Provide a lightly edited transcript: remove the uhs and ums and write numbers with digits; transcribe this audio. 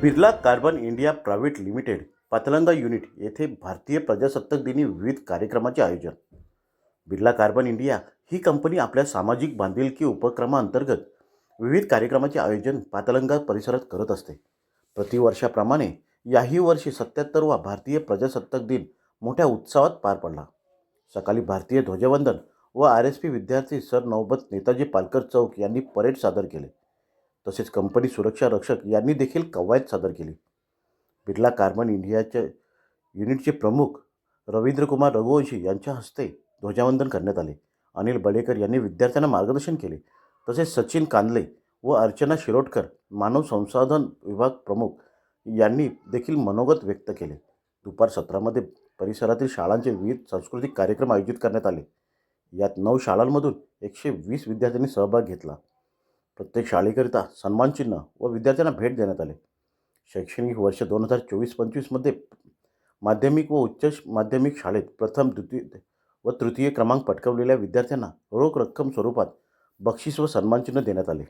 Birla carbon India private limited Patalganga unit येथे भारतीय प्रजासत्ताक दिनी विविध कार्यक्रमाचे आयोजन. बिर्ला कार्बन इंडिया ही कंपनी आपल्या सामाजिक बांधिलकी उपक्रमांतर्गत विविध कार्यक्रमाचे आयोजन पातलंगा परिसरात करत असते. प्रतिवर्षाप्रमाणे याही वर्षी 77वा भारतीय प्रजासत्ताक दिन मोठ्या उत्साहात पार पडला. सकाळी भारतीय ध्वजवंदन व RSP विद्यार्थी सरनौबत नेताजी पालकर चौक यांनी परेड सादर केले. तसेच कंपनी सुरक्षा रक्षक यांनी देखील कवायत सादर केली. बिर्ला कार्बन इंडियाच्या युनिटचे प्रमुख रवींद्रकुमार रघुवंशी यांच्या हस्ते ध्वजवंदन करण्यात आले. अनिल बडेकर यांनी विद्यार्थ्यांना मार्गदर्शन केले. तसेच सचिन कांदले व अर्चना शिरोडकर मानव संसाधन विभाग प्रमुख यांनी देखील मनोगत व्यक्त केले. दुपार सत्रामध्ये परिसरातील शाळांचे विविध सांस्कृतिक कार्यक्रम आयोजित करण्यात आले. यात 9 शाळांमधून 120 विद्यार्थ्यांनी सहभाग घेतला. प्रत्येक शाळेकरिता सन्मानचिन्ह व विद्यार्थ्यांना भेट देण्यात आले. शैक्षणिक वर्ष 2024-25 मध्ये माध्यमिक व उच्च माध्यमिक शाळेत प्रथम, द्वितीय व तृतीय क्रमांक पटकावलेल्या विद्यार्थ्यांना रोख रक्कम स्वरूपात बक्षीस व सन्मानचिन्ह देण्यात आले.